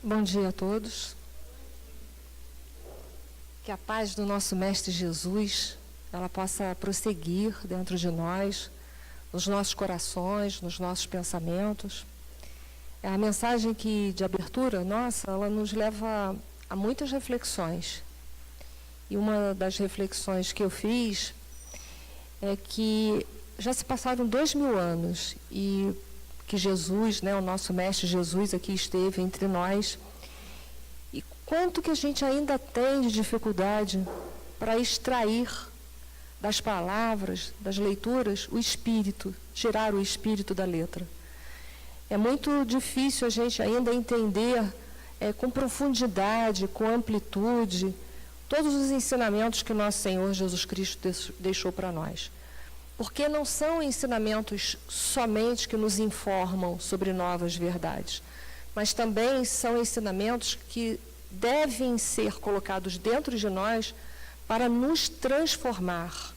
Bom dia a todos. Que a paz do nosso Mestre Jesus, ela possa prosseguir dentro de nós, nos nossos corações, nos nossos pensamentos. A mensagem de abertura nossa, ela nos leva a muitas reflexões. E uma das reflexões que eu fiz é que já se passaram 2000 anos e que Jesus, o nosso Mestre Jesus aqui esteve entre nós. E quanto que a gente ainda tem de dificuldade para extrair das palavras, das leituras, o espírito, tirar o espírito da letra. É muito difícil a gente ainda entender com profundidade, com amplitude, todos os ensinamentos que nosso Senhor Jesus Cristo deixou para nós. Porque não são ensinamentos somente que nos informam sobre novas verdades, mas também são ensinamentos que devem ser colocados dentro de nós para nos transformar.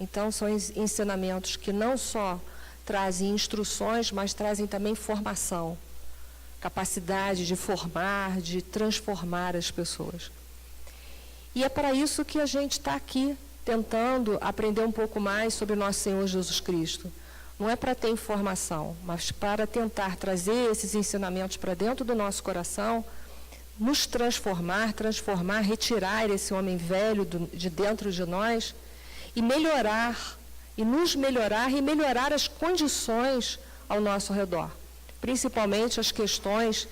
Então, são ensinamentos que não só trazem instruções, mas trazem também formação, capacidade de formar, de transformar as pessoas. E é para isso que a gente está aqui, tentando aprender um pouco mais sobre nosso Senhor Jesus Cristo. Não é para ter informação, mas para tentar trazer esses ensinamentos para dentro do nosso coração, nos transformar, retirar esse homem velho de dentro de nós e melhorar, e nos melhorar e melhorar as condições ao nosso redor. Principalmente as questões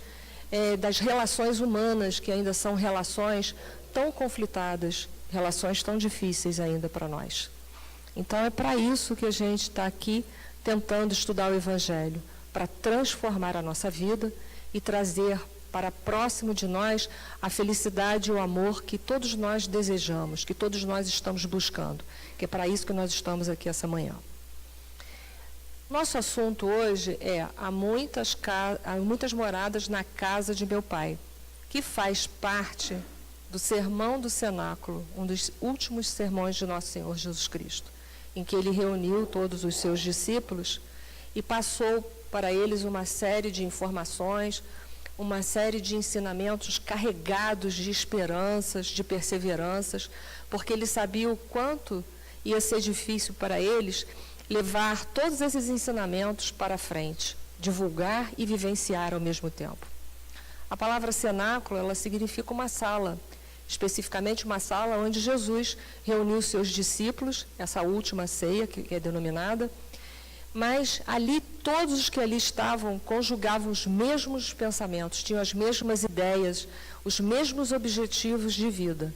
das relações humanas, que ainda são relações tão conflitadas, relações tão difíceis ainda para nós. Então, é para isso que a gente está aqui tentando estudar o Evangelho, para transformar a nossa vida e trazer para próximo de nós a felicidade e o amor que todos nós desejamos, que todos nós estamos buscando, que é para isso que nós estamos aqui essa manhã. Nosso assunto hoje é há muitas moradas na casa de meu pai, que faz parte do Sermão do Cenáculo, um dos últimos sermões de nosso Senhor Jesus Cristo, em que ele reuniu todos os seus discípulos e passou para eles uma série de informações, uma série de ensinamentos carregados de esperanças, de perseveranças, porque ele sabia o quanto ia ser difícil para eles levar todos esses ensinamentos para frente, divulgar e vivenciar ao mesmo tempo. A palavra cenáculo, ela significa uma sala, especificamente uma sala onde Jesus reuniu seus discípulos, essa última ceia que é denominada, mas ali todos os que ali estavam conjugavam os mesmos pensamentos, tinham as mesmas ideias, os mesmos objetivos de vida,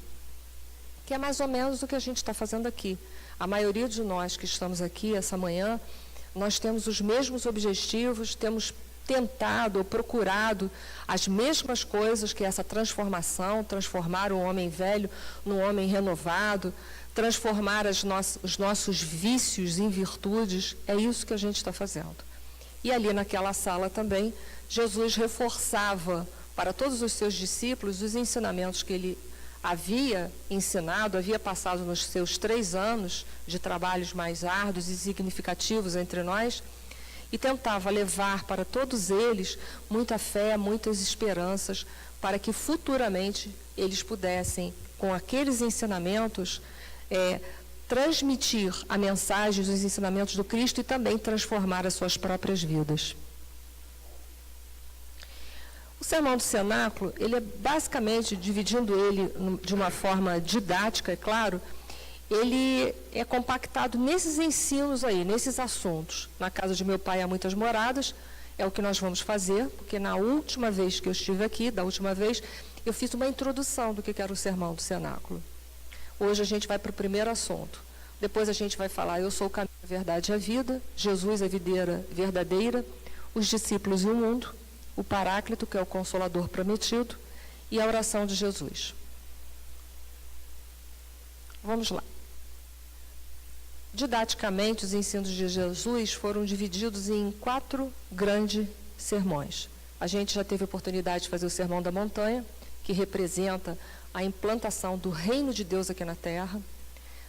que é mais ou menos o que a gente está fazendo aqui. A maioria de nós que estamos aqui essa manhã, nós temos os mesmos objetivos, temos tentado ou procurado as mesmas coisas, que é essa transformação, transformar o homem velho num homem renovado, transformar os nossos vícios em virtudes, é isso que a gente está fazendo. E ali naquela sala também, Jesus reforçava para todos os seus discípulos os ensinamentos que ele havia ensinado, havia passado nos seus 3 anos de trabalhos mais árduos e significativos entre nós, e tentava levar para todos eles muita fé, muitas esperanças, para que futuramente eles pudessem, com aqueles ensinamentos, transmitir a mensagem dos ensinamentos do Cristo e também transformar as suas próprias vidas. O Sermão do Cenáculo, ele é basicamente, dividindo ele de uma forma didática, é claro, ele é compactado nesses ensinos aí, nesses assuntos. Na casa de meu pai há muitas moradas, é o que nós vamos fazer, porque na última vez que eu estive aqui, eu fiz uma introdução do que era o Sermão do Cenáculo. Hoje a gente vai para o primeiro assunto. Depois a gente vai falar, eu sou o caminho, a verdade e a vida, Jesus, a videira verdadeira, os discípulos e o mundo, o Paráclito, que é o Consolador prometido, e a oração de Jesus. Vamos lá. Didaticamente, os ensinos de Jesus foram divididos em 4 grandes sermões. A gente já teve a oportunidade de fazer o Sermão da Montanha, que representa a implantação do reino de Deus aqui na Terra,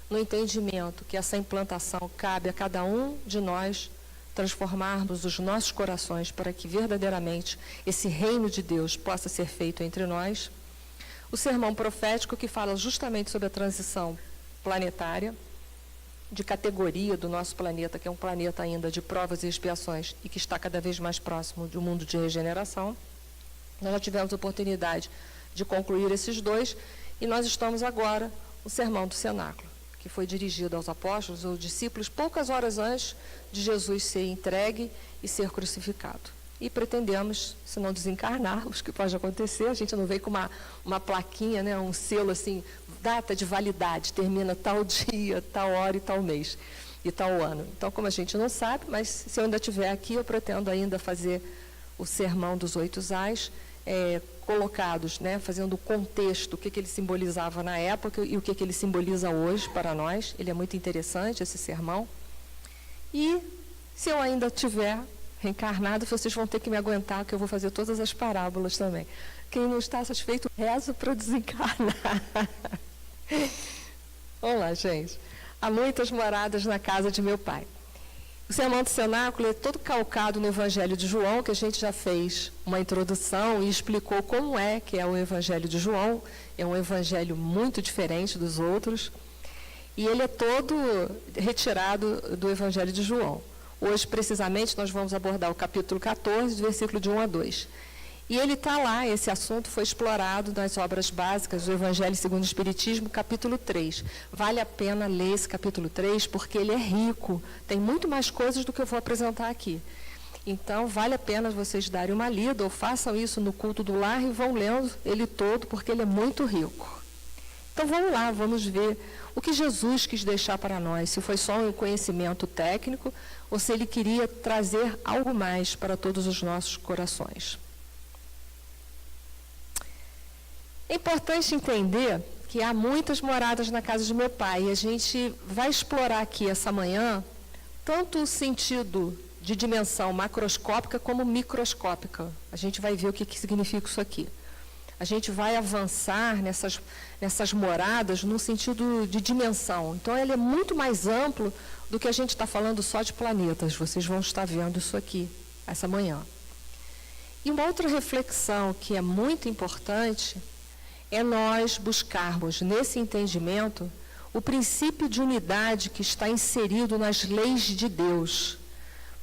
no entendimento que essa implantação cabe a cada um de nós transformarmos os nossos corações para que verdadeiramente esse reino de Deus possa ser feito entre nós. O sermão profético, que fala justamente sobre a transição planetária, de categoria do nosso planeta, que é um planeta ainda de provas e expiações e que está cada vez mais próximo de um mundo de regeneração. Nós já tivemos a oportunidade de concluir esses dois e nós estamos agora no Sermão do Cenáculo, que foi dirigido aos apóstolos ou discípulos poucas horas antes de Jesus ser entregue e ser crucificado. E pretendemos, se não desencarnarmos, que pode acontecer, a gente não veio com uma plaquinha, né, um selo assim, data de validade, termina tal dia, tal hora e tal mês, e tal ano. Então, como a gente não sabe, mas se eu ainda estiver aqui, eu pretendo ainda fazer o sermão dos 8 ais, colocados, né, fazendo o contexto, o que ele simbolizava na época e o que ele simboliza hoje para nós. Ele é muito interessante, esse sermão. E, se eu ainda estiver reencarnado, vocês vão ter que me aguentar, que eu vou fazer todas as parábolas também. Quem não está satisfeito, reza para desencarnar. Vamos lá, gente. Há muitas moradas na casa de meu pai. O Sermão do Cenáculo é todo calcado no Evangelho de João, que a gente já fez uma introdução e explicou como é que é o Evangelho de João. É um evangelho muito diferente dos outros. E ele é todo retirado do Evangelho de João. Hoje, precisamente, nós vamos abordar o capítulo 14, versículo de 1 a 2. E ele está lá, esse assunto foi explorado nas obras básicas do Evangelho segundo o Espiritismo, capítulo 3. Vale a pena ler esse capítulo 3, porque ele é rico, tem muito mais coisas do que eu vou apresentar aqui. Então, vale a pena vocês darem uma lida, ou façam isso no culto do lar e vão lendo ele todo, porque ele é muito rico. Então, vamos lá, vamos ver o que Jesus quis deixar para nós, se foi só um conhecimento técnico, ou se ele queria trazer algo mais para todos os nossos corações. É importante entender que há muitas moradas na casa de meu pai, e a gente vai explorar aqui essa manhã tanto o sentido de dimensão macroscópica como microscópica. A gente vai ver o que significa isso aqui. A gente vai avançar nessas moradas no sentido de dimensão. Então, ele é muito mais amplo do que a gente está falando só de planetas. Vocês vão estar vendo isso aqui, essa manhã. E uma outra reflexão que é muito importante é nós buscarmos, nesse entendimento, o princípio de unidade que está inserido nas leis de Deus.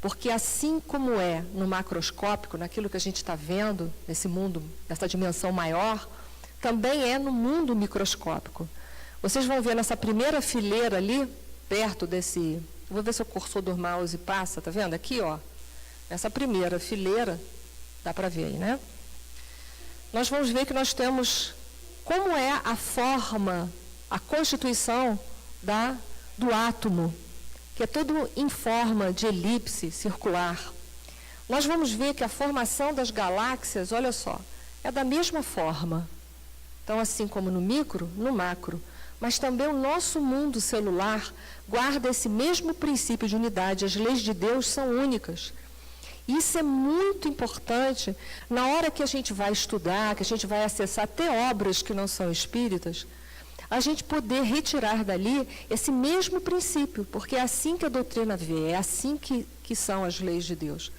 Porque assim como é no macroscópico, naquilo que a gente está vendo, nesse mundo, nessa dimensão maior, também é no mundo microscópico. Vocês vão ver nessa primeira fileira ali, perto desse... Vou ver se o cursor do mouse passa, tá vendo? Aqui, ó. Nessa primeira fileira, dá para ver aí, né? Nós vamos ver que nós temos como é a forma, a constituição do átomo, que é todo em forma de elipse circular. Nós vamos ver que a formação das galáxias, olha só, é da mesma forma. Então, assim como no micro, no macro. Mas também o nosso mundo celular guarda esse mesmo princípio de unidade. As leis de Deus são únicas. Isso é muito importante na hora que a gente vai estudar, que a gente vai acessar até obras que não são espíritas, a gente poder retirar dali esse mesmo princípio, porque é assim que a doutrina vê, é assim que são as leis de Deus.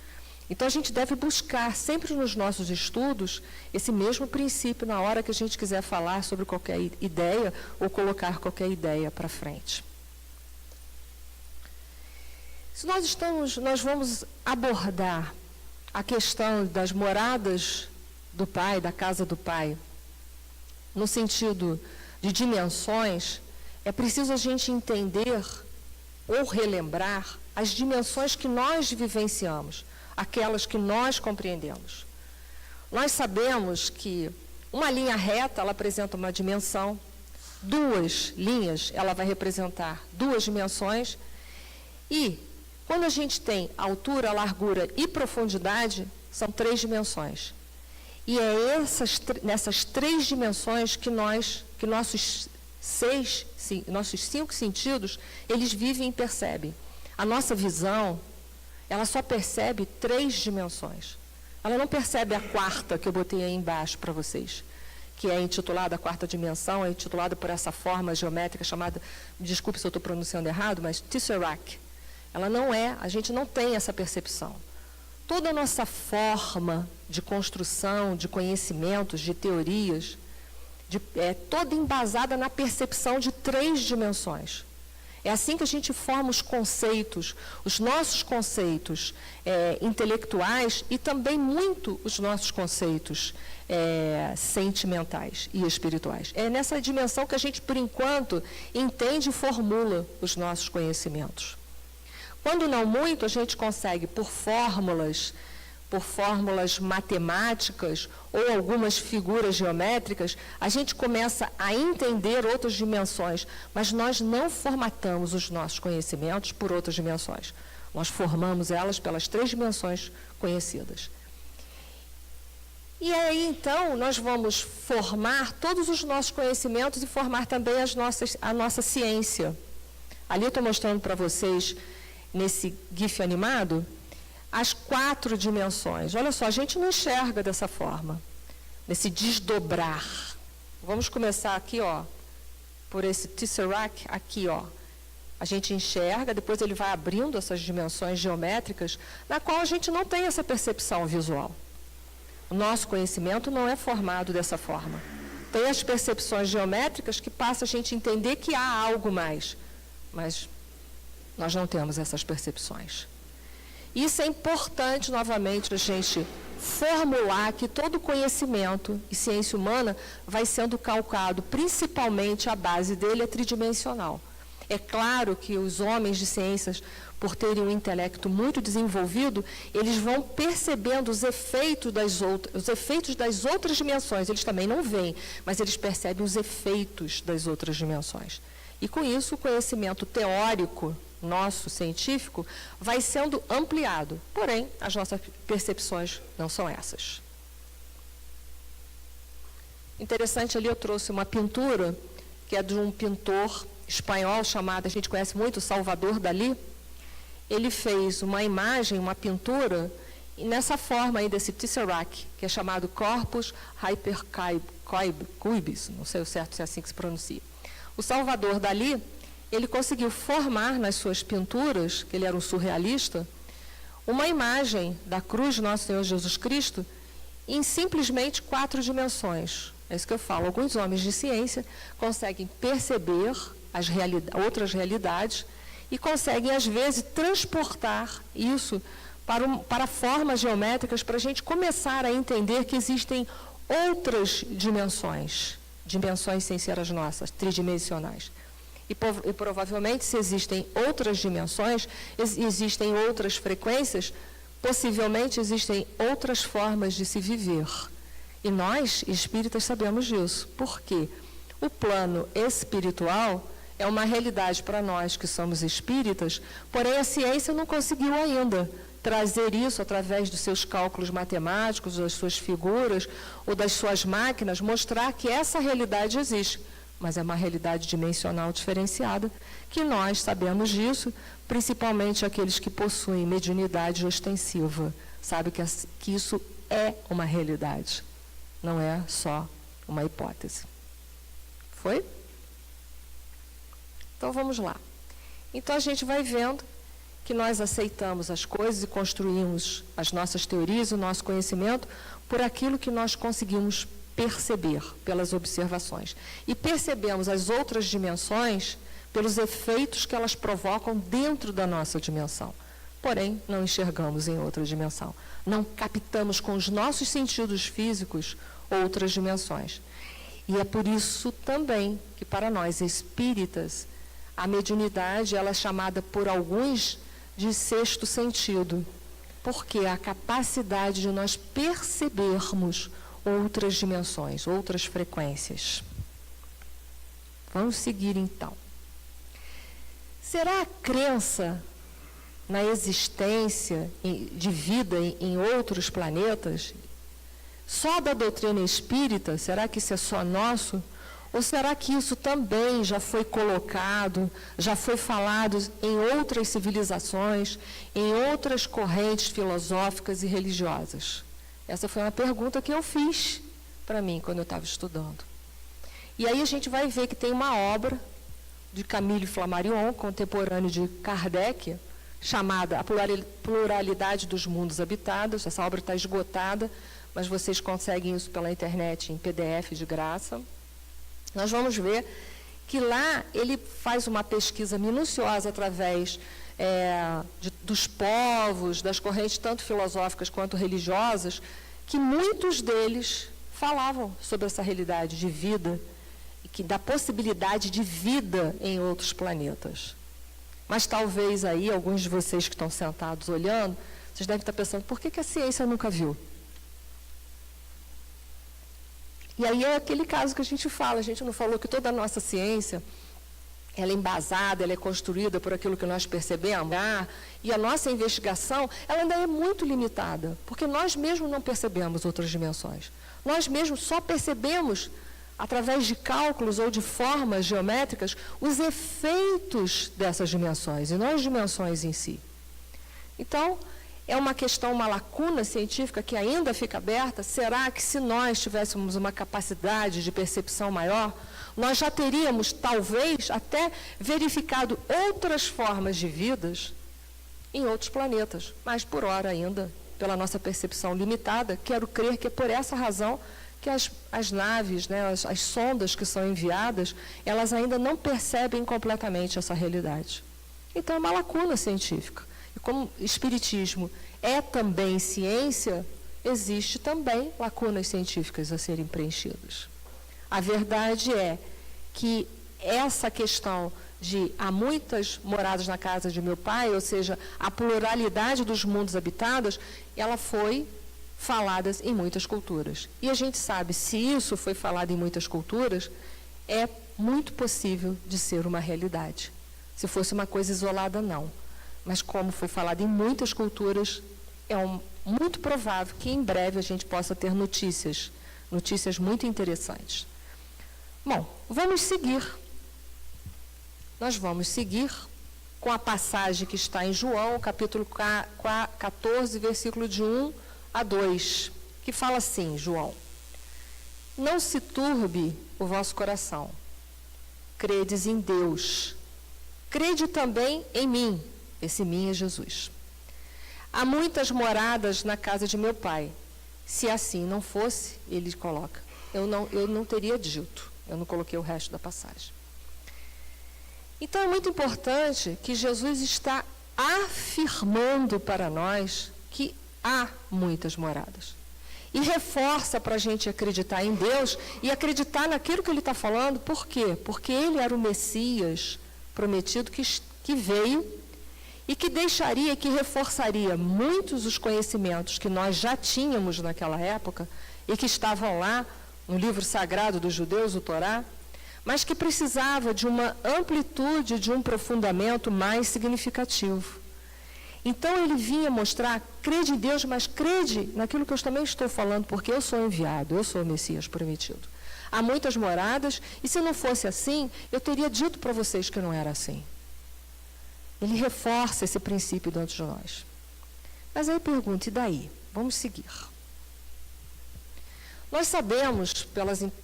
Então, a gente deve buscar sempre nos nossos estudos esse mesmo princípio na hora que a gente quiser falar sobre qualquer ideia ou colocar qualquer ideia para frente. Se nós vamos abordar a questão das moradas do Pai, da casa do Pai, no sentido de dimensões, é preciso a gente entender ou relembrar as dimensões que nós vivenciamos, aquelas que nós compreendemos. Nós sabemos que uma linha reta, ela apresenta uma dimensão, duas linhas, ela vai representar duas dimensões, e quando a gente tem altura, largura e profundidade, são 3 dimensões. E é nessas 3 dimensões que nossos 5 sentidos, eles vivem e percebem. A nossa visão, ela só percebe 3 dimensões. Ela não percebe a 4ª que eu botei aí embaixo para vocês, que é intitulada a 4ª dimensão, é intitulada por essa forma geométrica chamada, desculpe se eu estou pronunciando errado, mas Tesseract. Ela não é, a gente não tem essa percepção. Toda a nossa forma de construção, de conhecimentos, de teorias, é toda embasada na percepção de 3 dimensões. É assim que a gente forma os conceitos, os nossos conceitos intelectuais e também muito os nossos conceitos sentimentais e espirituais. É nessa dimensão que a gente, por enquanto, entende e formula os nossos conhecimentos. Quando não muito, a gente consegue, por fórmulas matemáticas ou algumas figuras geométricas, a gente começa a entender outras dimensões, mas nós não formatamos os nossos conhecimentos por outras dimensões. Nós formamos elas pelas 3 dimensões conhecidas. E aí, então, nós vamos formar todos os nossos conhecimentos e formar também a nossa ciência. Ali eu estou mostrando para vocês, nesse GIF animado, as 4 dimensões. Olha só, a gente não enxerga dessa forma, nesse desdobrar. Vamos começar aqui, ó, por esse tesseract aqui, ó. A gente enxerga, depois ele vai abrindo essas dimensões geométricas, na qual a gente não tem essa percepção visual. O nosso conhecimento não é formado dessa forma. Tem as percepções geométricas que passam a gente entender que há algo mais, mas nós não temos essas percepções. Isso é importante, novamente, a gente formular que todo conhecimento e ciência humana vai sendo calcado, principalmente a base dele é tridimensional. É claro que os homens de ciências, por terem um intelecto muito desenvolvido, eles vão percebendo os efeitos das outras dimensões. Eles também não veem, mas eles percebem os efeitos das outras dimensões. E com isso, o conhecimento teórico nosso, científico, vai sendo ampliado. Porém, as nossas percepções não são essas. Interessante, ali eu trouxe uma pintura, que é de um pintor espanhol chamado, a gente conhece muito, Salvador Dalí. Ele fez uma imagem, uma pintura, nessa forma aí desse tesseract, que é chamado Corpus Hypercubius, não sei o certo se é assim que se pronuncia. O Salvador Dalí, ele conseguiu formar nas suas pinturas, que ele era um surrealista, uma imagem da cruz de Nosso Senhor Jesus Cristo em simplesmente 4 dimensões. É isso que eu falo. Alguns homens de ciência conseguem perceber outras realidades e conseguem, às vezes, transportar isso para formas geométricas, para a gente começar a entender que existem outras dimensões sem ser as nossas, tridimensionais. E provavelmente, se existem outras dimensões, existem outras frequências, possivelmente existem outras formas de se viver. E nós, espíritas, sabemos disso. Por quê? O plano espiritual é uma realidade para nós que somos espíritas, porém a ciência não conseguiu ainda trazer isso através dos seus cálculos matemáticos, das suas figuras ou das suas máquinas, mostrar que essa realidade existe. Mas é uma realidade dimensional diferenciada, que nós sabemos disso, principalmente aqueles que possuem mediunidade ostensiva, sabem que isso é uma realidade, não é só uma hipótese. Foi? Então vamos lá. Então a gente vai vendo que nós aceitamos as coisas e construímos as nossas teorias, o nosso conhecimento, por aquilo que nós conseguimos perceber pelas observações. E percebemos as outras dimensões pelos efeitos que elas provocam dentro da nossa dimensão. Porém, não enxergamos em outra dimensão. Não captamos com os nossos sentidos físicos outras dimensões. E é por isso também que para nós espíritas, a mediunidade ela é chamada por alguns de sexto sentido. Porque é a capacidade de nós percebermos outras dimensões, outras frequências. Vamos seguir então. Será a crença na existência de vida em outros planetas só da doutrina espírita? Será que isso é só nosso? Ou será que isso também já foi colocado, já foi falado em outras civilizações, em outras correntes filosóficas e religiosas? Essa foi uma pergunta que eu fiz para mim quando eu estava estudando. E aí a gente vai ver que tem uma obra de Camille Flammarion, contemporâneo de Kardec, chamada A Pluralidade dos Mundos Habitados. Essa obra está esgotada, mas vocês conseguem isso pela internet em PDF de graça. Nós vamos ver que lá ele faz uma pesquisa minuciosa através dos povos, das correntes tanto filosóficas quanto religiosas, que muitos deles falavam sobre essa realidade de vida e que da possibilidade de vida em outros planetas. Mas talvez aí, alguns de vocês que estão sentados olhando, vocês devem estar pensando, por que a ciência nunca viu? E aí é aquele caso que a gente fala, a gente não falou que toda a nossa ciência, ela é embasada, ela é construída por aquilo que nós percebemos, e a nossa investigação, ela ainda é muito limitada, porque nós mesmos não percebemos outras dimensões. Nós mesmos só percebemos, através de cálculos ou de formas geométricas, os efeitos dessas dimensões, e não as dimensões em si. Então, é uma questão, uma lacuna científica que ainda fica aberta. Será que se nós tivéssemos uma capacidade de percepção maior, nós já teríamos, talvez, até verificado outras formas de vidas em outros planetas? Mas, por hora ainda, pela nossa percepção limitada, quero crer que é por essa razão que as naves, né, as sondas que são enviadas, elas ainda não percebem completamente essa realidade. Então, é uma lacuna científica. E como espiritismo é também ciência, existe também lacunas científicas a serem preenchidas. A verdade é que essa questão de há muitas moradas na casa de meu pai, ou seja, a pluralidade dos mundos habitados, ela foi falada em muitas culturas. E a gente sabe, se isso foi falado em muitas culturas, é muito possível de ser uma realidade. Se fosse uma coisa isolada, não. Mas como foi falado em muitas culturas, muito provável que em breve a gente possa ter notícias muito interessantes. Bom, vamos seguir. Nós vamos seguir com a passagem que está em João, capítulo 14, versículo de 1 a 2, que fala assim, João: não se turbe o vosso coração, credes em Deus, crede também em mim. Esse mim é Jesus. Há muitas moradas na casa de meu pai. Se assim não fosse, ele coloca, eu não teria dito. Eu não coloquei o resto da passagem. Então é muito importante que Jesus está afirmando para nós que há muitas moradas. E reforça para a gente acreditar em Deus e acreditar naquilo que ele está falando. Por quê? Porque ele era o Messias prometido que veio e que deixaria, que reforçaria muitos dos conhecimentos que nós já tínhamos naquela época e que estavam lá no livro sagrado dos judeus, o Torá, mas que precisava de uma amplitude, de um aprofundamento mais significativo. Então ele vinha mostrar, crede em Deus, mas crede naquilo que eu também estou falando, porque eu sou enviado, eu sou o Messias prometido. Há muitas moradas, e se não fosse assim, eu teria dito para vocês que não era assim. Ele reforça esse princípio dentro de nós. Mas aí pergunta, e daí? Vamos seguir. Nós sabemos,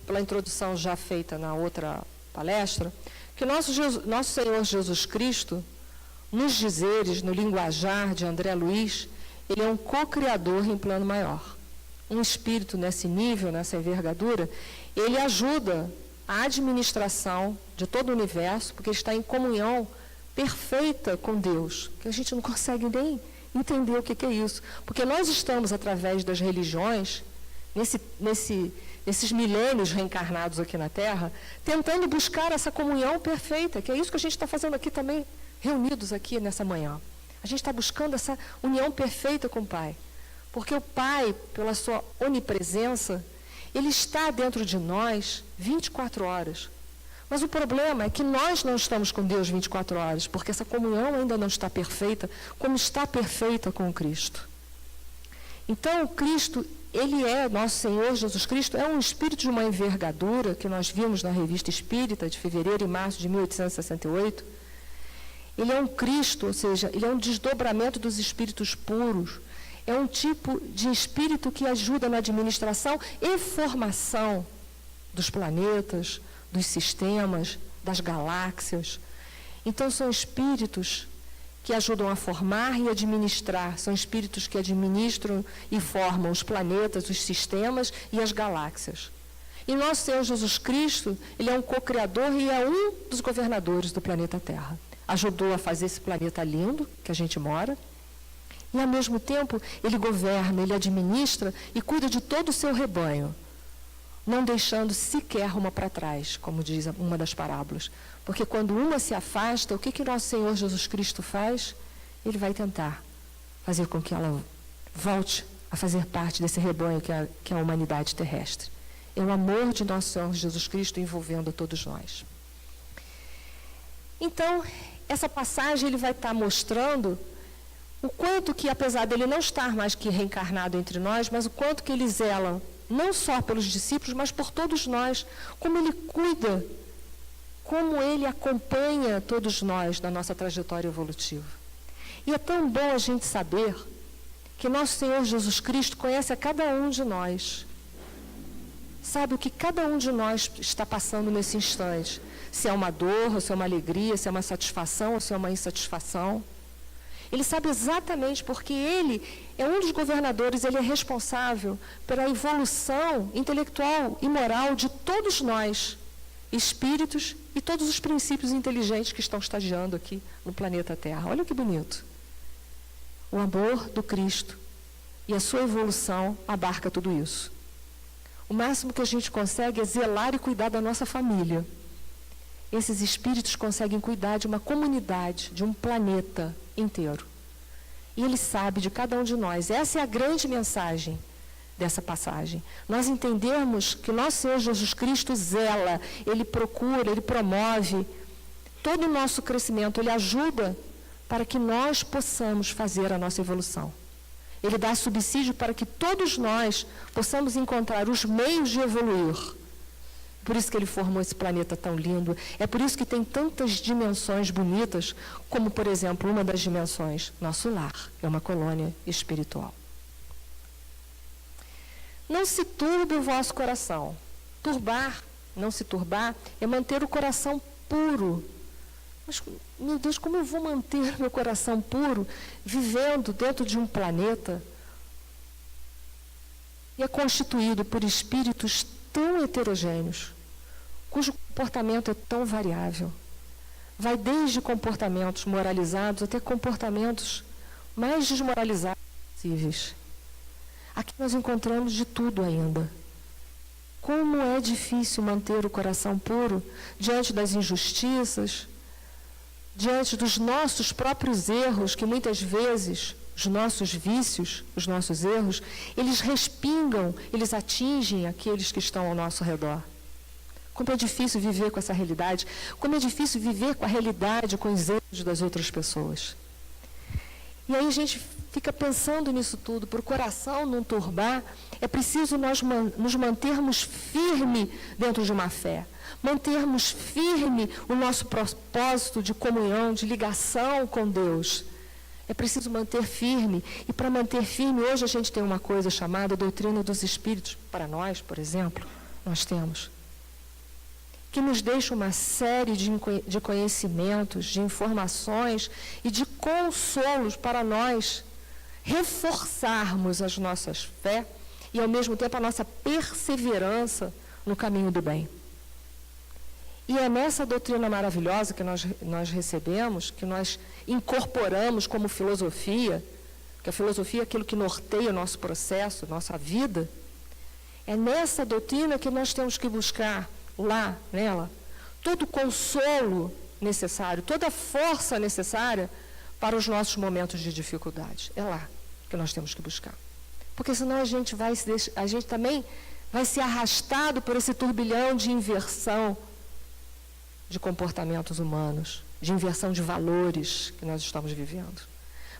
pela introdução já feita na outra palestra, que nosso Senhor Jesus Cristo, nos dizeres, no linguajar de André Luiz, ele é um co-criador em plano maior. Um espírito nesse nível, nessa envergadura, ele ajuda a administração de todo o universo, porque ele está em comunhão perfeita com Deus, que a gente não consegue nem entender o que é isso. Porque nós estamos, através das religiões, nesses milênios reencarnados aqui na Terra, tentando buscar essa comunhão perfeita, que é isso que a gente está fazendo aqui também, reunidos aqui nessa manhã. A gente está buscando essa união perfeita com o Pai. Porque o Pai, pela sua onipresença, ele está dentro de nós 24 horas. Mas o problema é que nós não estamos com Deus 24 horas, porque essa comunhão ainda não está perfeita, como está perfeita com o Cristo. Então, o Cristo, ele é, nosso Senhor Jesus Cristo, é um espírito de uma envergadura, que nós vimos na Revista Espírita, de fevereiro e março de 1868. Ele é um Cristo, ou seja, ele é um desdobramento dos espíritos puros. É um tipo de espírito que ajuda na administração e formação dos planetas, dos sistemas, das galáxias. Então, são espíritos que ajudam a formar e administrar, são espíritos que administram e formam os planetas, os sistemas e as galáxias. E nosso Senhor Jesus Cristo, Ele é um co-criador e é um dos governadores do planeta Terra. Ajudou a fazer esse planeta lindo, que a gente mora, e ao mesmo tempo Ele governa, Ele administra e cuida de todo o seu rebanho, não deixando sequer uma para trás, como diz uma das parábolas. Porque quando uma se afasta, o que nosso Senhor Jesus Cristo faz? Ele vai tentar fazer com que ela volte a fazer parte desse rebanho que é a humanidade terrestre. É o amor de nosso Senhor Jesus Cristo envolvendo todos nós. Então, essa passagem ele vai estar mostrando o quanto que, apesar dele não estar mais que reencarnado entre nós, mas o quanto que ele zela, não só pelos discípulos, mas por todos nós, como ele cuida, como ele acompanha todos nós na nossa trajetória evolutiva. E é tão bom a gente saber que nosso Senhor Jesus Cristo conhece a cada um de nós. Sabe o que cada um de nós está passando nesse instante. Se é uma dor, ou se é uma alegria, se é uma satisfação, ou se é uma insatisfação. Ele sabe exatamente porque ele é um dos governadores, ele é responsável pela evolução intelectual e moral de todos nós, espíritos e todos os princípios inteligentes que estão estagiando aqui no planeta Terra. Olha que bonito. O amor do Cristo e a sua evolução abarca tudo isso. O máximo que a gente consegue é zelar e cuidar da nossa família. Esses espíritos conseguem cuidar de uma comunidade, de um planeta inteiro. E ele sabe de cada um de nós. Essa é a grande mensagem dessa passagem. Nós entendemos que nosso Senhor Jesus Cristo zela, ele procura, ele promove todo o nosso crescimento, ele ajuda para que nós possamos fazer a nossa evolução. Ele dá subsídio para que todos nós possamos encontrar os meios de evoluir. Por isso que ele formou esse planeta tão lindo. É por isso que tem tantas dimensões bonitas, como, por exemplo, uma das dimensões, nosso lar, é uma colônia espiritual. Não se turbe o vosso coração. Turbar, não se turbar, é manter o coração puro. Mas, meu Deus, como eu vou manter meu coração puro vivendo dentro de um planeta que é constituído por espíritos tão heterogêneos, cujo comportamento é tão variável? Vai desde comportamentos moralizados até comportamentos mais desmoralizados possíveis. Aqui nós encontramos de tudo ainda. Como é difícil manter o coração puro diante das injustiças, diante dos nossos próprios erros, que muitas vezes, os nossos vícios, os nossos erros, eles respingam, eles atingem aqueles que estão ao nosso redor. Como é difícil viver com essa realidade, como é difícil viver com a realidade, com os erros das outras pessoas. E aí a gente fica pensando nisso tudo, para o coração não turbar, é preciso nós nos mantermos firme dentro de uma fé. Mantermos firme o nosso propósito de comunhão, de ligação com Deus. É preciso manter firme. E para manter firme, hoje a gente tem uma coisa chamada doutrina dos espíritos. Para nós, por exemplo, nós temos. Que nos deixa uma série de conhecimentos, de informações e de consolos para nós reforçarmos as nossas fé e, ao mesmo tempo, a nossa perseverança no caminho do bem. E é nessa doutrina maravilhosa que nós recebemos, que nós incorporamos como filosofia, que a filosofia é aquilo que norteia o nosso processo, nossa vida. É nessa doutrina que nós temos que buscar, lá nela, todo o consolo necessário, toda a força necessária para os nossos momentos de dificuldade. É lá que nós temos que buscar. Porque senão a gente também vai ser arrastado por esse turbilhão de inversão de comportamentos humanos, de inversão de valores que nós estamos vivendo.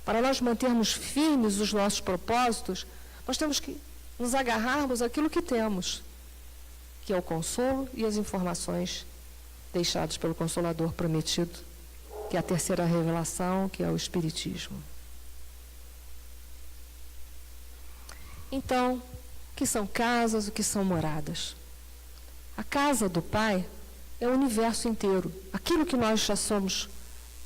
Para nós mantermos firmes os nossos propósitos, nós temos que nos agarrarmos àquilo que temos, que é o consolo e as informações deixadas pelo Consolador prometido, que é a terceira revelação, que é o Espiritismo. Então, o que são casas, o que são moradas? A casa do Pai é o universo inteiro. Aquilo que nós já somos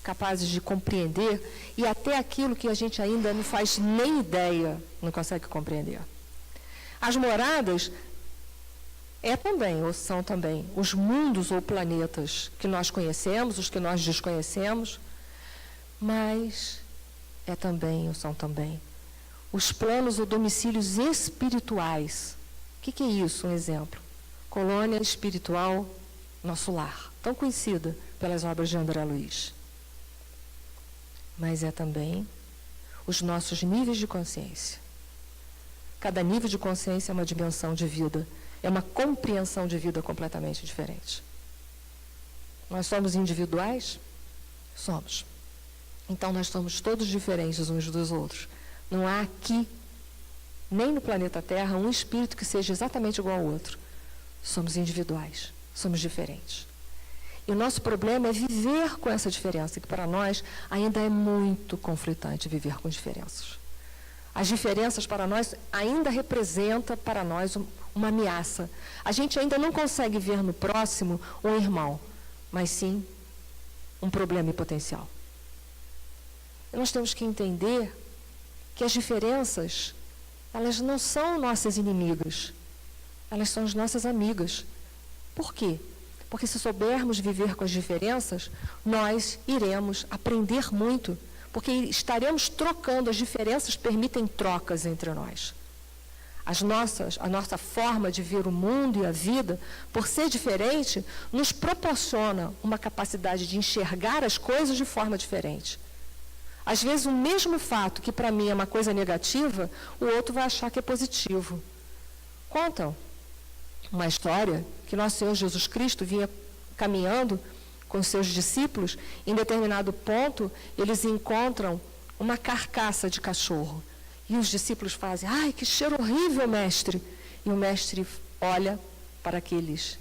capazes de compreender, e até aquilo que a gente ainda não faz nem ideia, não consegue compreender. As moradas também, ou são também, os mundos ou planetas que nós conhecemos, os que nós desconhecemos, mas também, ou são também, os planos ou domicílios espirituais. O que é isso? Um exemplo. Colônia espiritual, Nosso Lar, tão conhecida pelas obras de André Luiz. Mas também os nossos níveis de consciência. Cada nível de consciência é uma dimensão de vida, é uma compreensão de vida completamente diferente. Nós somos individuais? Somos. Então nós somos todos diferentes uns dos outros. Não há aqui, nem no planeta Terra, um espírito que seja exatamente igual ao outro. Somos individuais, somos diferentes. E o nosso problema é viver com essa diferença, que para nós ainda é muito conflitante viver com diferenças. As diferenças para nós ainda representam para nós uma ameaça. A gente ainda não consegue ver no próximo um irmão, mas sim um problema em potencial. E nós temos que entender que as diferenças, elas não são nossas inimigas, elas são as nossas amigas. Por quê? Porque se soubermos viver com as diferenças, nós iremos aprender muito, porque estaremos trocando, as diferenças permitem trocas entre nós. A nossa forma de ver o mundo e a vida, por ser diferente, nos proporciona uma capacidade de enxergar as coisas de forma diferente. Às vezes, o mesmo fato que para mim é uma coisa negativa, o outro vai achar que é positivo. Contam uma história que nosso Senhor Jesus Cristo vinha caminhando com seus discípulos, em determinado ponto, eles encontram uma carcaça de cachorro. E os discípulos fazem, ai, que cheiro horrível, mestre. E o mestre olha para aqueles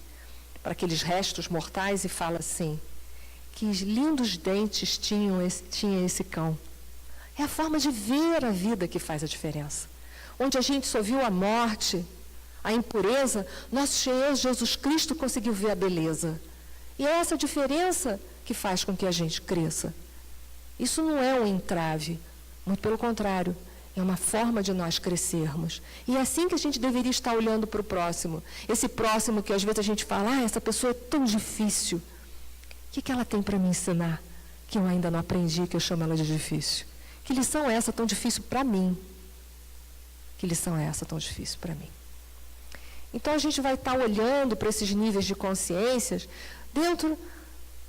restos mortais e fala assim, que lindos dentes tinha esse cão. É a forma de ver a vida que faz a diferença. Onde a gente só viu a morte, a impureza, nosso Senhor Jesus Cristo conseguiu ver a beleza. E é essa diferença que faz com que a gente cresça. Isso não é um entrave, muito pelo contrário, é uma forma de nós crescermos. E é assim que a gente deveria estar olhando para o próximo. Esse próximo que às vezes a gente fala, essa pessoa é tão difícil. O que ela tem para me ensinar que eu ainda não aprendi, que eu chamo ela de difícil? Que lição é essa tão difícil para mim? Que lição é essa tão difícil para mim? Então a gente vai estar olhando para esses níveis de consciências dentro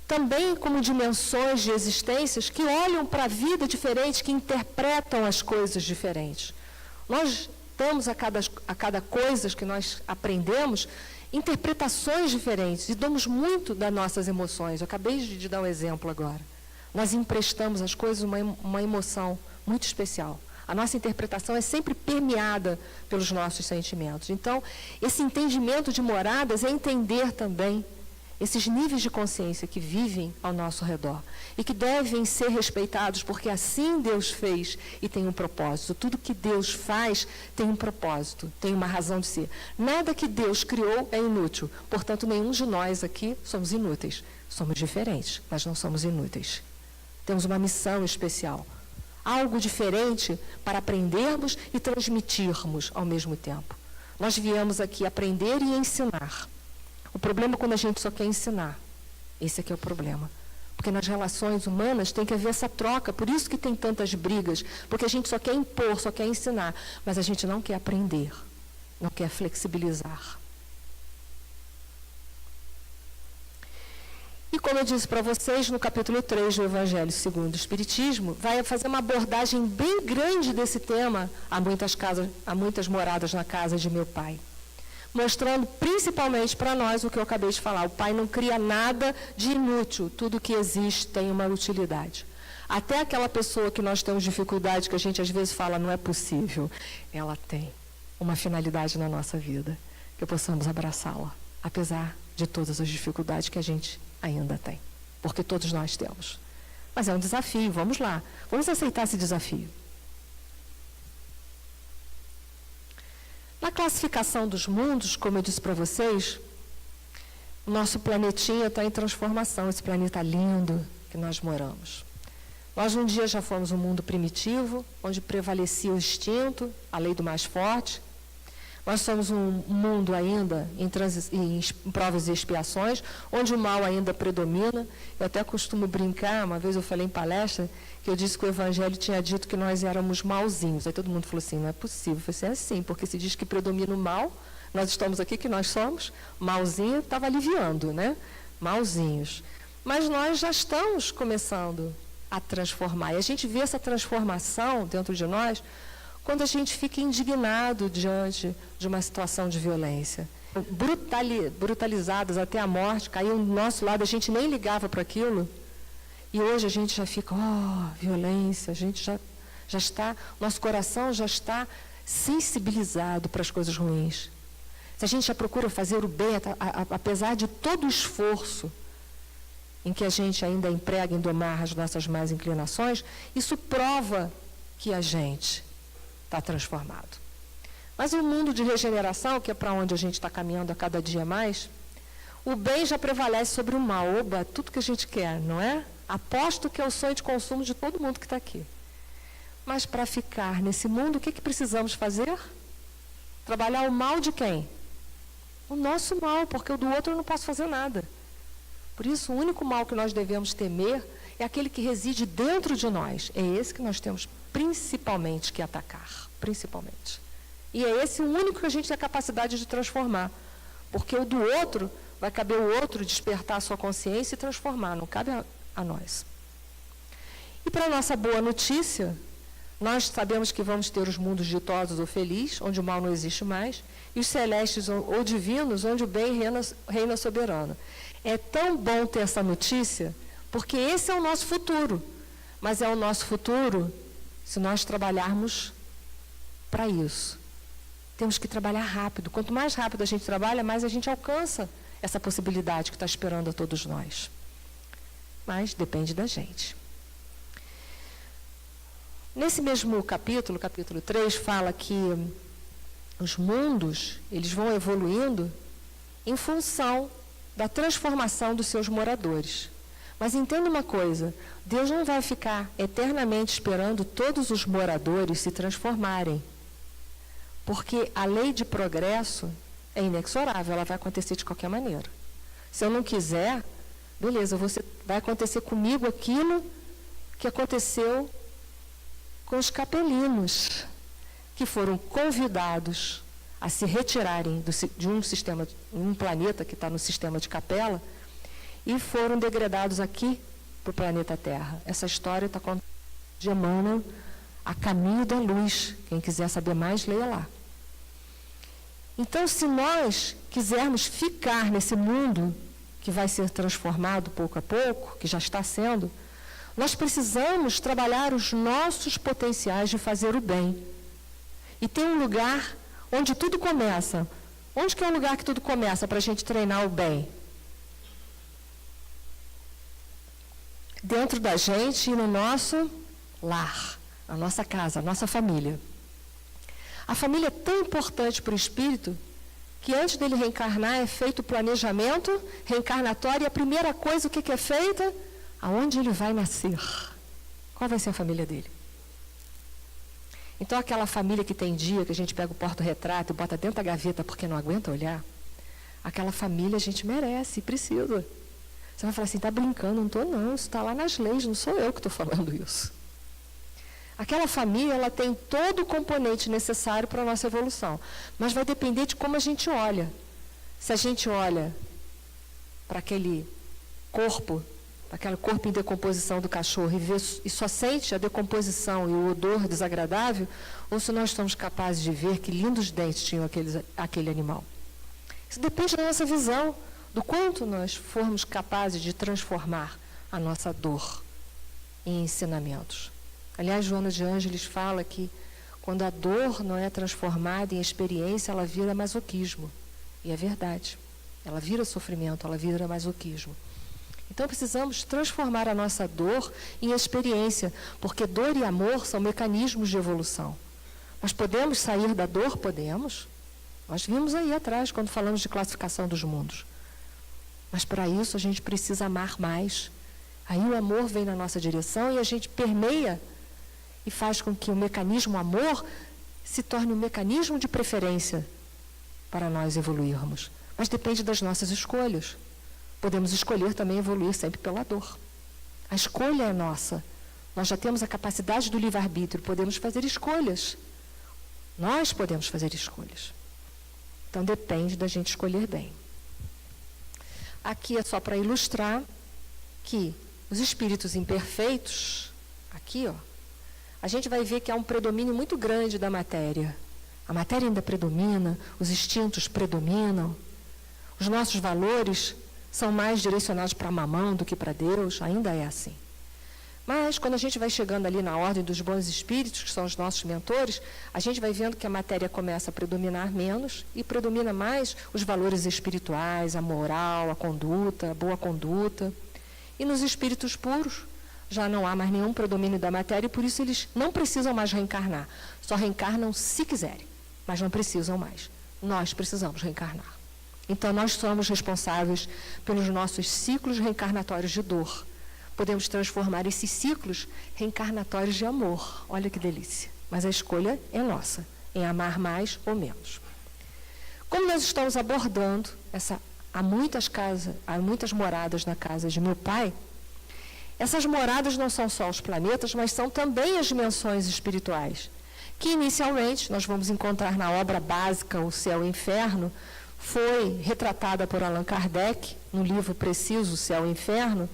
também como dimensões de existências que olham para a vida diferente, que interpretam as coisas diferentes. Nós damos a cada coisa que nós aprendemos interpretações diferentes e damos muito das nossas emoções. Eu acabei de dar um exemplo agora. Nós emprestamos às coisas uma emoção muito especial. A nossa interpretação é sempre permeada pelos nossos sentimentos. Então, esse entendimento de moradas é entender também esses níveis de consciência que vivem ao nosso redor e que devem ser respeitados, porque assim Deus fez e tem um propósito. Tudo que Deus faz tem um propósito, tem uma razão de ser. Nada que Deus criou é inútil, portanto, nenhum de nós aqui somos inúteis. Somos diferentes, mas não somos inúteis. Temos uma missão especial, algo diferente para aprendermos e transmitirmos ao mesmo tempo. Nós viemos aqui aprender e ensinar. O problema é quando a gente só quer ensinar. Esse aqui é o problema. Porque nas relações humanas tem que haver essa troca. Por isso que tem tantas brigas. Porque a gente só quer impor, só quer ensinar. Mas a gente não quer aprender. Não quer flexibilizar. E como eu disse para vocês, no capítulo 3 do Evangelho segundo o Espiritismo, vai fazer uma abordagem bem grande desse tema. Há muitas moradas na casa de meu Pai. Mostrando principalmente para nós o que eu acabei de falar. O Pai não cria nada de inútil. Tudo que existe tem uma utilidade. Até aquela pessoa que nós temos dificuldade, que a gente às vezes fala não é possível, ela tem uma finalidade na nossa vida, que possamos abraçá-la, apesar de todas as dificuldades que a gente ainda tem. Porque todos nós temos. Mas é um desafio, vamos lá. Vamos aceitar esse desafio. Na classificação dos mundos, como eu disse para vocês, o nosso planetinha está em transformação, esse planeta lindo que nós moramos. Nós um dia já fomos um mundo primitivo, onde prevalecia o instinto, a lei do mais forte. Nós somos um mundo ainda em provas e expiações, onde o mal ainda predomina. Eu até costumo brincar, uma vez eu falei em palestra, que eu disse que o Evangelho tinha dito que nós éramos malzinhos. Aí todo mundo falou assim, não é possível. Eu falei assim, é sim, porque se diz que predomina o mal, nós estamos aqui que nós somos, malzinho estava aliviando, né? Malzinhos. Mas nós já estamos começando a transformar. E a gente vê essa transformação dentro de nós quando a gente fica indignado diante de uma situação de violência. Brutalizadas até a morte, caíam do nosso lado, a gente nem ligava para aquilo. E hoje a gente já fica, violência, a gente já está, nosso coração já está sensibilizado para as coisas ruins. Se a gente já procura fazer o bem, apesar de todo o esforço em que a gente ainda emprega em domar as nossas más inclinações, isso prova que a gente está transformado. Mas o mundo de regeneração, que é para onde a gente está caminhando a cada dia mais, o bem já prevalece sobre o mal. Oba, tudo que a gente quer, não é? Aposto que é o sonho de consumo de todo mundo que está aqui. Mas para ficar nesse mundo, o que precisamos fazer? Trabalhar o mal de quem? O nosso mal, porque o do outro eu não posso fazer nada. Por isso, o único mal que nós devemos temer é aquele que reside dentro de nós. É esse que nós temos principalmente que atacar. Principalmente. E é esse o único que a gente tem a capacidade de transformar. Porque o do outro, vai caber o outro despertar a sua consciência e transformar. Não cabe a nós. E para a nossa boa notícia, nós sabemos que vamos ter os mundos ditosos ou felizes, onde o mal não existe mais, e os celestes ou divinos, onde o bem reina soberano. É tão bom ter essa notícia, porque esse é o nosso futuro. Mas é o nosso futuro se nós trabalharmos para isso. Temos que trabalhar rápido. Quanto mais rápido a gente trabalha, mais a gente alcança essa possibilidade que está esperando a todos nós. Mas depende da gente. Nesse mesmo capítulo, capítulo 3, fala que os mundos, eles vão evoluindo em função da transformação dos seus moradores. Mas entenda uma coisa, Deus não vai ficar eternamente esperando todos os moradores se transformarem. Porque a lei de progresso é inexorável, ela vai acontecer de qualquer maneira. Se eu não quiser, beleza, vai acontecer comigo aquilo que aconteceu com os capelinos, que foram convidados a se retirarem de um planeta que está no sistema de Capela e foram degradados aqui para o planeta Terra. Essa história está contada de Emmanuel, A Caminho da Luz. Quem quiser saber mais, leia lá. Então, se nós quisermos ficar nesse mundo que vai ser transformado pouco a pouco, que já está sendo, nós precisamos trabalhar os nossos potenciais de fazer o bem. E tem um lugar onde tudo começa. Onde que é o lugar que tudo começa para a gente treinar o bem? Dentro da gente e no nosso lar, a nossa casa, a nossa família. A família é tão importante para o espírito que antes dele reencarnar é feito o planejamento reencarnatório e a primeira coisa, o que é feita? Aonde ele vai nascer? Qual vai ser a família dele? Então, aquela família que tem dia que a gente pega o porta-retrato e bota dentro da gaveta porque não aguenta olhar, aquela família a gente merece e precisa. Você vai falar assim, está brincando, não estou não, isso está lá nas leis, não sou eu que estou falando isso. Aquela família, ela tem todo o componente necessário para a nossa evolução, mas vai depender de como a gente olha. Se a gente olha para aquele corpo em decomposição do cachorro e só sente a decomposição e o odor desagradável, ou se nós estamos capazes de ver que lindos dentes tinham aquele animal. Isso depende da nossa visão, do quanto nós formos capazes de transformar a nossa dor em ensinamentos. Aliás, Joana de Ângeles fala que quando a dor não é transformada em experiência, ela vira masoquismo. E é verdade. Ela vira sofrimento, ela vira masoquismo. Então, precisamos transformar a nossa dor em experiência, porque dor e amor são mecanismos de evolução. Mas podemos sair da dor? Podemos. Nós vimos aí atrás, quando falamos de classificação dos mundos. Mas, para isso, a gente precisa amar mais. Aí o amor vem na nossa direção e a gente permeia e faz com que o mecanismo amor se torne um mecanismo de preferência para nós evoluirmos. Mas depende das nossas escolhas. Podemos escolher também evoluir sempre pela dor. A escolha é nossa. Nós já temos a capacidade do livre-arbítrio, podemos fazer escolhas. Nós podemos fazer escolhas. Então depende da gente escolher bem. Aqui é só para ilustrar que os espíritos imperfeitos, aqui, ó, a gente vai ver que há um predomínio muito grande da matéria. A matéria ainda predomina, os instintos predominam, os nossos valores são mais direcionados para mamão do que para Deus, ainda é assim. Mas, quando a gente vai chegando ali na ordem dos bons espíritos, que são os nossos mentores, a gente vai vendo que a matéria começa a predominar menos e predomina mais os valores espirituais, a moral, a conduta, a boa conduta. E nos espíritos puros, já não há mais nenhum predomínio da matéria e por isso eles não precisam mais reencarnar. Só reencarnam se quiserem, mas não precisam mais. Nós precisamos reencarnar. Então, nós somos responsáveis pelos nossos ciclos reencarnatórios de dor. Podemos transformar esses ciclos reencarnatórios de amor. Olha que delícia. Mas a escolha é nossa, em amar mais ou menos. Como nós estamos abordando há muitas moradas na casa de meu pai, essas moradas não são só os planetas, mas são também as dimensões espirituais, que inicialmente nós vamos encontrar na obra básica O Céu e o Inferno, foi retratada por Allan Kardec, no livro Preciso, O Céu e o Inferno.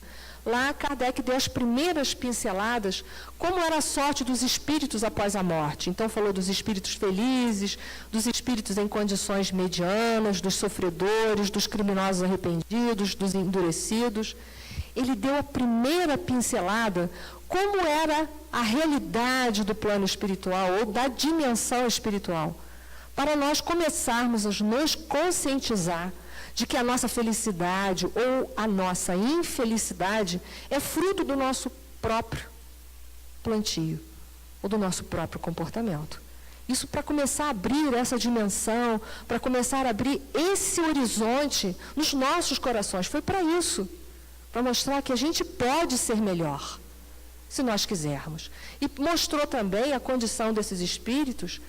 Lá, Kardec deu as primeiras pinceladas, como era a sorte dos espíritos após a morte. Então, falou dos espíritos felizes, dos espíritos em condições medianas, dos sofredores, dos criminosos arrependidos, dos endurecidos. Ele deu a primeira pincelada, como era a realidade do plano espiritual, ou da dimensão espiritual, para nós começarmos a nos conscientizar de que a nossa felicidade ou a nossa infelicidade é fruto do nosso próprio plantio, ou do nosso próprio comportamento. Isso para começar a abrir essa dimensão, para começar a abrir esse horizonte nos nossos corações. Foi para isso, para mostrar que a gente pode ser melhor, se nós quisermos. E mostrou também a condição desses espíritos,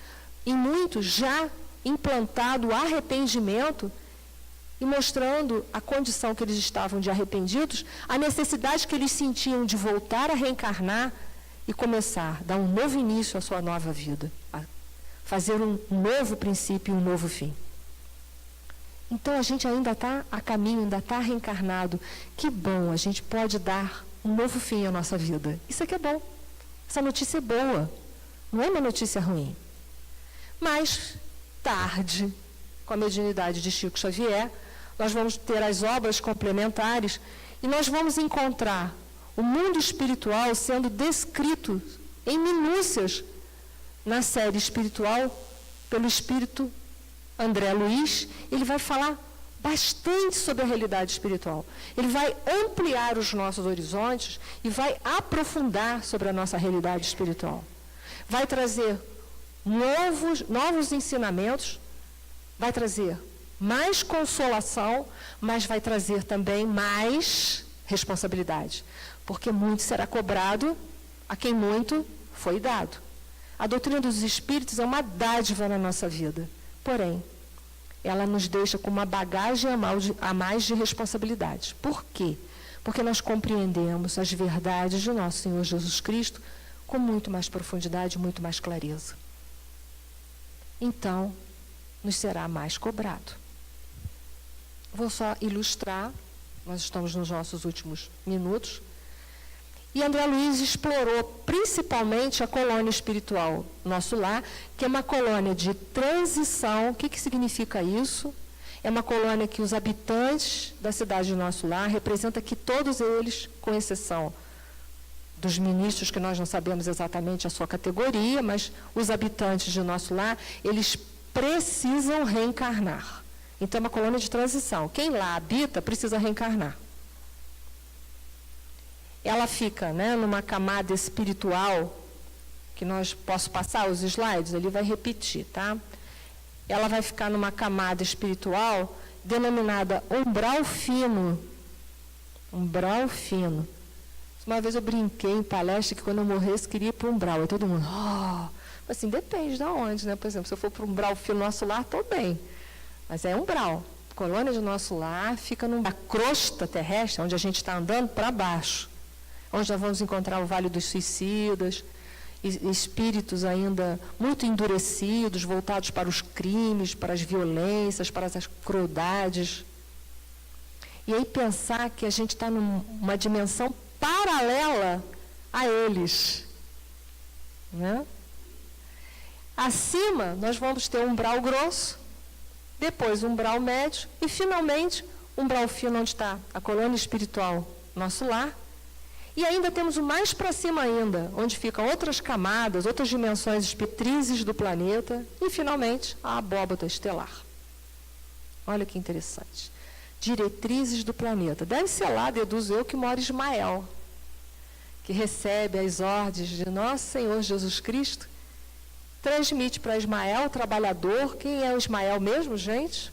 em muitos já implantado o arrependimento, e mostrando a condição que eles estavam de arrependidos, a necessidade que eles sentiam de voltar a reencarnar e começar, dar um novo início à sua nova vida, a fazer um novo princípio e um novo fim. Então, a gente ainda está a caminho, ainda está reencarnado. Que bom, a gente pode dar um novo fim à nossa vida. Isso aqui é bom. Essa notícia é boa, não é uma notícia ruim. Mas, tarde, com a mediunidade de Chico Xavier, nós vamos ter as obras complementares e nós vamos encontrar o mundo espiritual sendo descrito em minúcias na série espiritual pelo espírito André Luiz. Ele vai falar bastante sobre a realidade espiritual. Ele vai ampliar os nossos horizontes e vai aprofundar sobre a nossa realidade espiritual. Vai trazer novos ensinamentos, vai trazer mais consolação, mas vai trazer também mais responsabilidade, porque muito será cobrado a quem muito foi dado. A doutrina dos espíritos é uma dádiva na nossa vida, porém, ela nos deixa com uma bagagem a mais de responsabilidade. Por quê? Porque nós compreendemos as verdades de nosso Senhor Jesus Cristo com muito mais profundidade, muito mais clareza. Então, nos será mais cobrado. Vou só ilustrar, nós estamos nos nossos últimos minutos, e André Luiz explorou principalmente a colônia espiritual Nosso Lar, que é uma colônia de transição. O que significa isso? É uma colônia que os habitantes da cidade de Nosso Lar, representa que todos eles, com exceção dos ministros, que nós não sabemos exatamente a sua categoria, mas os habitantes de Nosso Lar, eles precisam reencarnar. Então, é uma colônia de transição. Quem lá habita precisa reencarnar. Ela fica, numa camada espiritual, que posso passar os slides, ele vai repetir, tá? Ela vai ficar numa camada espiritual denominada umbral fino. Umbral fino. Uma vez eu brinquei em palestra que quando eu morresse queria ir para o umbral. E todo mundo, assim, depende de onde, né? Por exemplo, se eu for para o umbral filho nosso lar, estou bem. Mas é umbral. A colônia do nosso lar fica numa crosta terrestre, onde a gente está andando para baixo. Onde nós vamos encontrar o Vale dos Suicidas, espíritos ainda muito endurecidos, voltados para os crimes, para as violências, para as crueldades. E aí pensar que a gente está numa dimensão paralela a eles. Né? Acima, nós vamos ter um umbral grosso, depois um umbral médio e, finalmente, um umbral fino, onde está a colônia espiritual, nosso lar. E ainda temos o mais para cima ainda, onde ficam outras camadas, outras dimensões espetrizes do planeta e, finalmente, a abóbada estelar. Olha que interessante. Diretrizes do planeta. Deve ser lá, deduzo eu, que mora Ismael, que recebe as ordens de Nosso Senhor Jesus Cristo, transmite para Ismael, trabalhador. Quem é o Ismael mesmo, gente?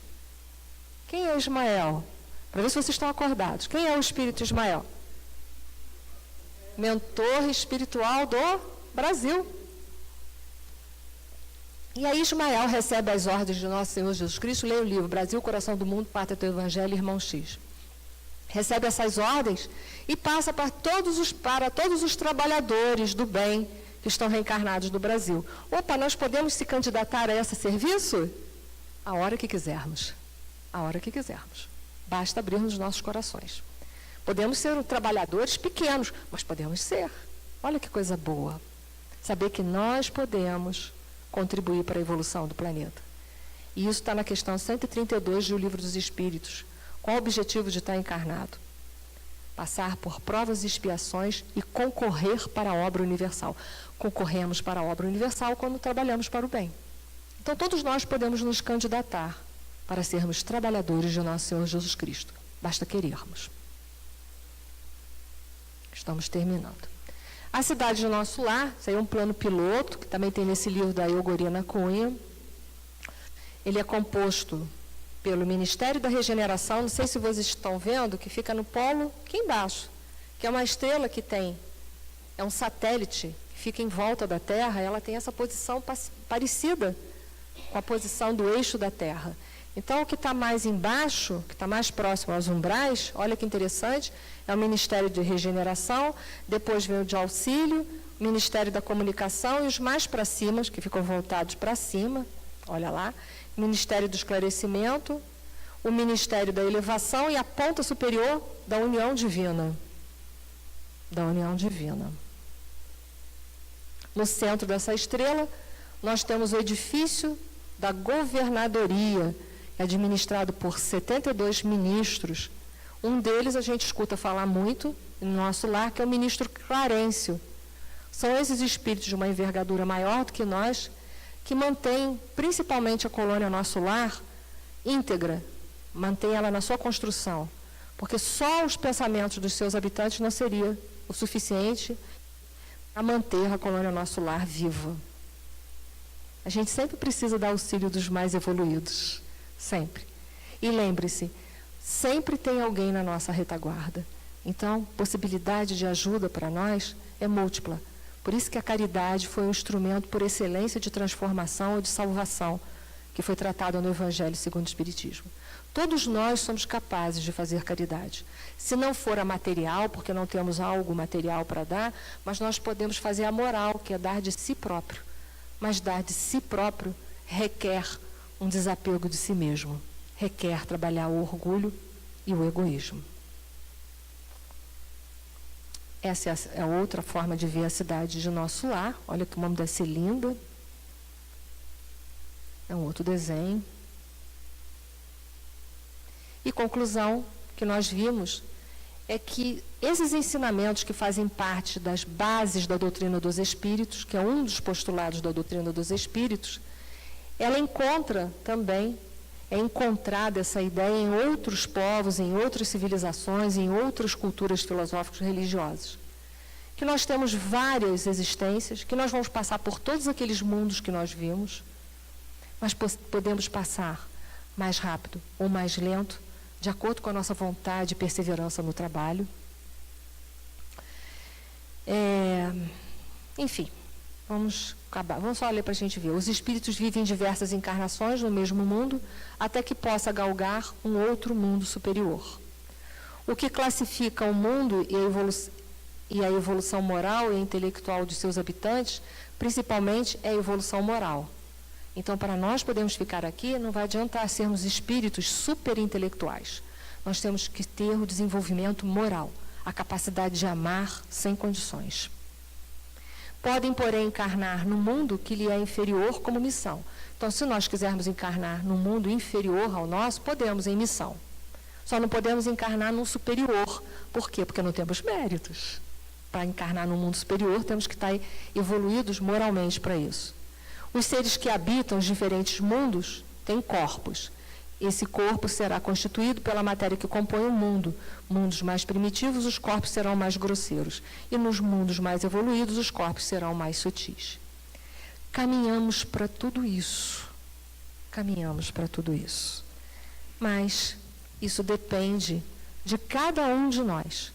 Quem é Ismael? Para ver se vocês estão acordados. Quem é o espírito Ismael? Mentor espiritual do Brasil. E aí Ismael recebe as ordens de Nosso Senhor Jesus Cristo, leia o livro Brasil, Coração do Mundo, Pátria do Evangelho, Irmão X. Recebe essas ordens e passa para todos os trabalhadores do bem que estão reencarnados no Brasil. Opa, nós podemos se candidatar a esse serviço? A hora que quisermos. A hora que quisermos. Basta abrirmos os nossos corações. Podemos ser trabalhadores pequenos, mas podemos ser. Olha que coisa boa. Saber que nós podemos contribuir para a evolução do planeta. E isso está na questão 132 do Livro dos Espíritos. Qual o objetivo de estar encarnado? Passar por provas e expiações e concorrer para a obra universal. Concorremos para a obra universal quando trabalhamos para o bem. Então, todos nós podemos nos candidatar para sermos trabalhadores de Nosso Senhor Jesus Cristo. Basta querermos. Estamos terminando. A cidade do nosso lar, isso aí é um plano piloto, que também tem nesse livro da Eugorina Cunha. Ele é composto pelo Ministério da Regeneração, não sei se vocês estão vendo, que fica no polo aqui embaixo, que é uma estrela que tem, é um satélite, que fica em volta da Terra, ela tem essa posição parecida com a posição do eixo da Terra. Então, o que está mais embaixo, que está mais próximo aos umbrais, olha que interessante, é o Ministério de Regeneração, depois vem o de Auxílio, o Ministério da Comunicação e os mais para cima, que ficam voltados para cima, olha lá, o Ministério do Esclarecimento, o Ministério da Elevação e a ponta superior da União Divina. Da União Divina. No centro dessa estrela, nós temos o edifício da Governadoria, administrado por 72 ministros. Um deles a gente escuta falar muito no nosso lar, que é o ministro Clarencio. São esses espíritos de uma envergadura maior do que nós, que mantêm principalmente a colônia Nosso Lar íntegra, mantém ela na sua construção, porque só os pensamentos dos seus habitantes não seria o suficiente a manter a colônia Nosso Lar viva. A gente sempre precisa dar auxílio dos mais evoluídos. Sempre. E lembre-se, sempre tem alguém na nossa retaguarda. Então, possibilidade de ajuda para nós é múltipla. Por isso que a caridade foi um instrumento por excelência de transformação ou de salvação, que foi tratado no Evangelho segundo o Espiritismo. Todos nós somos capazes de fazer caridade. Se não for a material, porque não temos algo material para dar, mas nós podemos fazer a moral, que é dar de si próprio. Mas dar de si próprio requer um desapego de si mesmo. Requer trabalhar o orgulho e o egoísmo. Essa é a outra forma de ver a cidade de nosso lar. Olha que uma dessa linda. É um outro desenho. E conclusão que nós vimos é que esses ensinamentos que fazem parte das bases da doutrina dos espíritos, que é um dos postulados da doutrina dos espíritos, ela encontra também, é encontrada essa ideia em outros povos, em outras civilizações, em outras culturas filosóficas e religiosas. Que nós temos várias existências, que nós vamos passar por todos aqueles mundos que nós vimos, mas podemos passar mais rápido ou mais lento, de acordo com a nossa vontade e perseverança no trabalho. Enfim, vamos acabar. Vamos só ler para a gente ver. Os espíritos vivem diversas encarnações no mesmo mundo, até que possa galgar um outro mundo superior. O que classifica o mundo e a evolução moral e intelectual de seus habitantes, principalmente, é a evolução moral. Então, para nós podermos ficar aqui, não vai adiantar sermos espíritos superintelectuais. Nós temos que ter o desenvolvimento moral, a capacidade de amar sem condições. Podem, porém, encarnar no mundo que lhe é inferior como missão. Então, se nós quisermos encarnar num mundo inferior ao nosso, podemos em missão. Só não podemos encarnar num superior. Por quê? Porque não temos méritos. Para encarnar num mundo superior, temos que estar evoluídos moralmente para isso. Os seres que habitam os diferentes mundos têm corpos. Esse corpo será constituído pela matéria que compõe o mundo. Mundos mais primitivos, os corpos serão mais grosseiros. E nos mundos mais evoluídos, os corpos serão mais sutis. Caminhamos para tudo isso. Caminhamos para tudo isso. Mas isso depende de cada um de nós.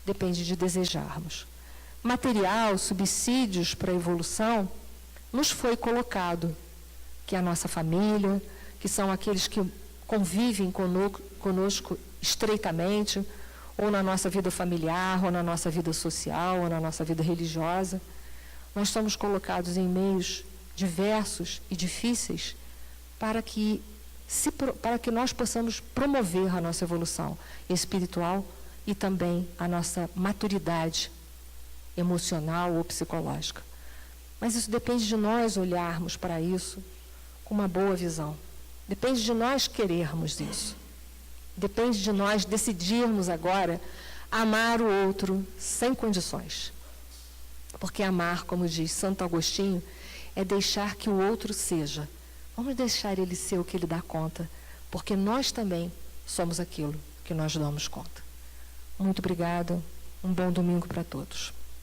Depende de desejarmos. Material, subsídios para a evolução, nos foi colocado, que é a nossa família, que são aqueles que convivem conosco estreitamente, ou na nossa vida familiar, ou na nossa vida social, ou na nossa vida religiosa. Nós somos colocados em meios diversos e difíceis para que nós possamos promover a nossa evolução espiritual e também a nossa maturidade emocional ou psicológica. Mas isso depende de nós olharmos para isso com uma boa visão. Depende de nós querermos isso. Depende de nós decidirmos agora amar o outro sem condições. Porque amar, como diz Santo Agostinho, é deixar que o outro seja. Vamos deixar ele ser o que ele dá conta, porque nós também somos aquilo que nós damos conta. Muito obrigada. Um bom domingo para todos.